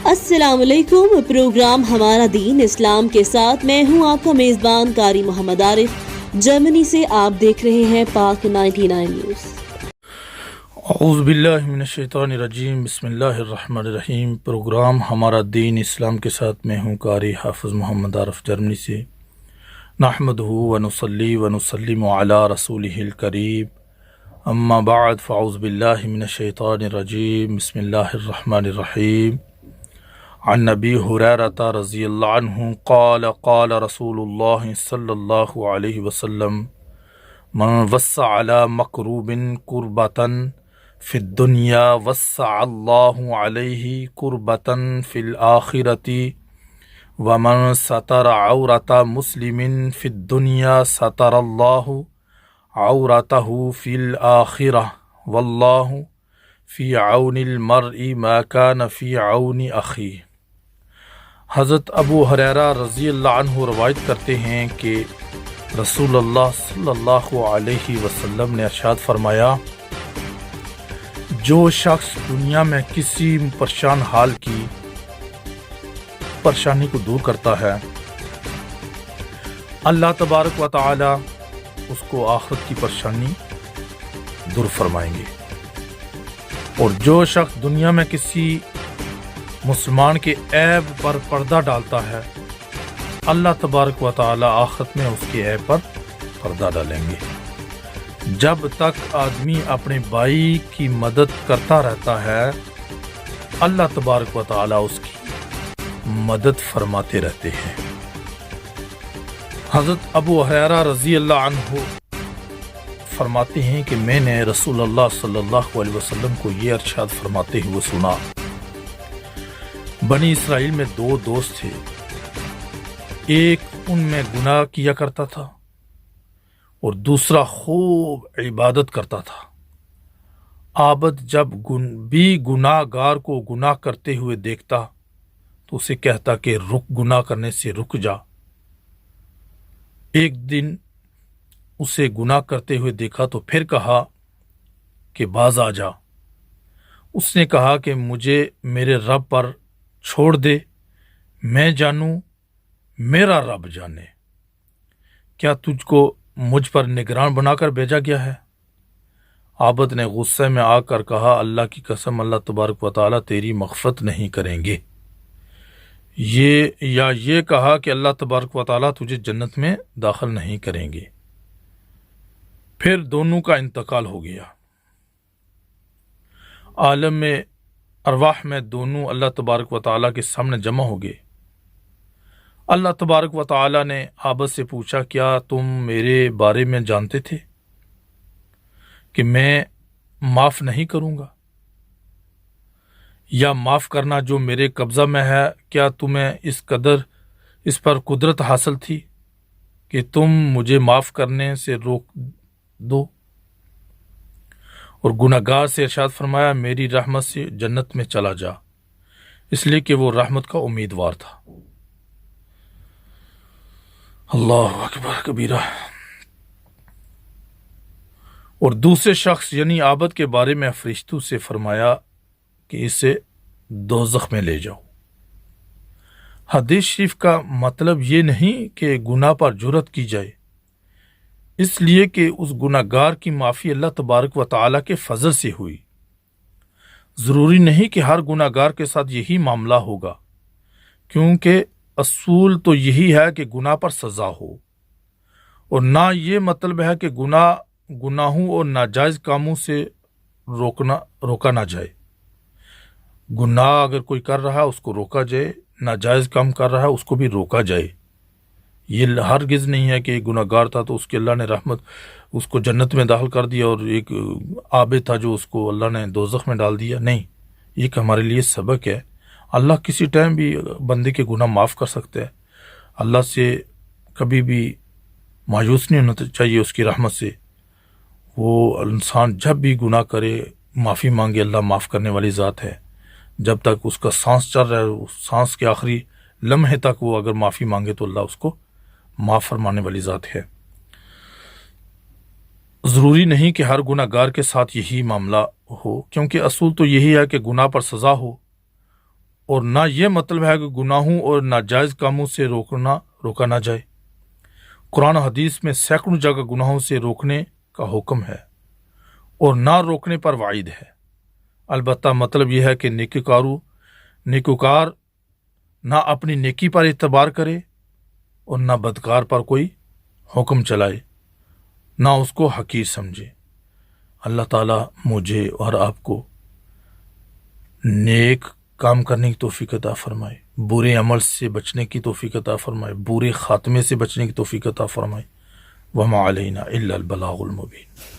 السلام علیکم۔ پروگرام ہمارا دین اسلام کے ساتھ میں ہوں آپ کا میزبان قاری محمد عارف، جرمنی سے آپ دیکھ رہے ہیں پاک 99 نیوز۔ اعوذ باللہ من الشیطان الرجیم، بسم اللہ الرحمن الرحیم۔ پروگرام ہمارا دین اسلام کے ساتھ میں ہوں قاری حافظ محمد عارف، جرمنی سے۔ نحمدہ ونصلی ونسلم علی رسولہ الکریم، اما بعد فاعوذ باللہ من الشیطان الرجیم، بسم اللہ الرحمن الرحیم۔ عن نبی ہریرہ رضی اللہ عنہ قال قال رسول اللہ صلی اللہ علیہ وسلم من وسع علی مکروب کربۃ فی الدنیا وسع اللہ علیہ کربۃ فی الآخرۃ ومن ستر عورۃ مسلم فی الدنیا ستر اللہ عورتہ فی الآخرہ واللہ فی عون المرء ما کان فی عون اخیہ۔ حضرت ابو ہریرہ رضی اللہ عنہ روایت کرتے ہیں کہ رسول اللہ صلی اللہ علیہ وسلم نے ارشاد فرمایا، جو شخص دنیا میں کسی پریشان حال کی پریشانی کو دور کرتا ہے، اللہ تبارک و تعالی اس کو آخرت کی پریشانی دور فرمائیں گے، اور جو شخص دنیا میں کسی مسلمان کے عیب پر پردہ ڈالتا ہے، اللہ تبارک و تعالی آخرت میں اس کے عیب پر پردہ ڈالیں گے۔ جب تک آدمی اپنے بھائی کی مدد کرتا رہتا ہے، اللہ تبارک و تعالی اس کی مدد فرماتے رہتے ہیں۔ حضرت ابو ہریرہ رضی اللہ عنہ فرماتے ہیں کہ میں نے رسول اللہ صلی اللہ علیہ وسلم کو یہ ارشاد فرماتے ہوئے سنا، بنی اسرائیل میں دو دوست تھے، ایک ان میں گناہ کیا کرتا تھا اور دوسرا خوب عبادت کرتا تھا۔ عابد جب بھی گناہ گار کو گناہ کرتے ہوئے دیکھتا تو اسے کہتا کہ گناہ کرنے سے رک جا۔ ایک دن اسے گناہ کرتے ہوئے دیکھا تو پھر کہا کہ باز آ جا۔ اس نے کہا کہ مجھے میرے رب پر چھوڑ دے، میں جانوں میرا رب جانے، کیا تجھ کو مجھ پر نگران بنا کر بھیجا گیا ہے؟ عابد نے غصے میں آ کر کہا، اللہ کی قسم، اللہ تبارک و تعالیٰ تیری مغفرت نہیں کریں گے۔ یہ کہا کہ اللہ تبارک و تعالیٰ تجھے جنت میں داخل نہیں کریں گے۔ پھر دونوں کا انتقال ہو گیا۔ عالم میں ارواح میں دونوں اللہ تبارک و تعالیٰ کے سامنے جمع ہو گئے۔ اللہ تبارک و تعالیٰ نے عابد سے پوچھا، کیا تم میرے بارے میں جانتے تھے کہ میں معاف نہیں کروں گا، یا معاف کرنا جو میرے قبضہ میں ہے؟ کیا تمہیں اس پر قدرت حاصل تھی کہ تم مجھے معاف کرنے سے روک دو؟ اور گناہ گار سے ارشاد فرمایا، میری رحمت سے جنت میں چلا جا، اس لیے کہ وہ رحمت کا امیدوار تھا۔ اللہ اکبر کبیرہ۔ اور دوسرے شخص یعنی عابد کے بارے میں فرشتوں سے فرمایا کہ اسے دوزخ میں لے جاؤ۔ حدیث شریف کا مطلب یہ نہیں کہ گناہ پر جرأت کی جائے، اس لیے کہ اس گناہ گار کی معافی اللہ تبارک و تعالیٰ کے فضل سے ہوئی۔ ضروری نہیں کہ ہر گناہ گار کے ساتھ یہی معاملہ ہوگا، کیونکہ اصول تو یہی ہے کہ گناہ پر سزا ہو، اور نہ یہ مطلب ہے کہ گناہوں اور ناجائز کاموں سے روکا نہ جائے۔ گناہ اگر کوئی کر رہا ہے اس کو روکا جائے، ناجائز کام کر رہا ہے اس کو بھی روکا جائے۔ یہ ہرگز نہیں ہے کہ گناہ گار تھا تو اس کے اللہ نے رحمت اس کو جنت میں داخل کر دیا، اور ایک عابد تھا جو اس کو اللہ نے دوزخ میں ڈال دیا۔ نہیں، یہ ہمارے لیے سبق ہے۔ اللہ کسی ٹائم بھی بندے کے گناہ معاف کر سکتا ہے۔ اللہ سے کبھی بھی مایوس نہیں ہونا چاہیے اس کی رحمت سے۔ وہ انسان جب بھی گناہ کرے معافی مانگے، اللہ معاف کرنے والی ذات ہے۔ جب تک اس کا سانس چل رہا ہے، اس سانس کے آخری لمحے تک وہ اگر معافی مانگے تو اللہ اس کو معاف فرمانے والی ذات ہے۔ ضروری نہیں کہ ہر گناہ گار کے ساتھ یہی معاملہ ہو، کیونکہ اصول تو یہی ہے کہ گناہ پر سزا ہو، اور نہ یہ مطلب ہے کہ گناہوں اور ناجائز کاموں سے روکا نہ جائے۔ قرآن و حدیث میں سینکڑوں جگہ گناہوں سے روکنے کا حکم ہے اور نہ روکنے پر وعید ہے۔ البتہ مطلب یہ ہے کہ نیکوکار نہ اپنی نیکی پر اعتبار کرے اور نہ بدکار پر کوئی حکم چلائے، نہ اس کو حقیر سمجھے۔ اللہ تعالیٰ مجھے اور آپ کو نیک کام کرنے کی توفیق عطا فرمائے، برے عمل سے بچنے کی توفیق عطا فرمائے، برے خاتمے سے بچنے کی توفیق عطا فرمائے۔ وما علینا الا البلاغ المبین۔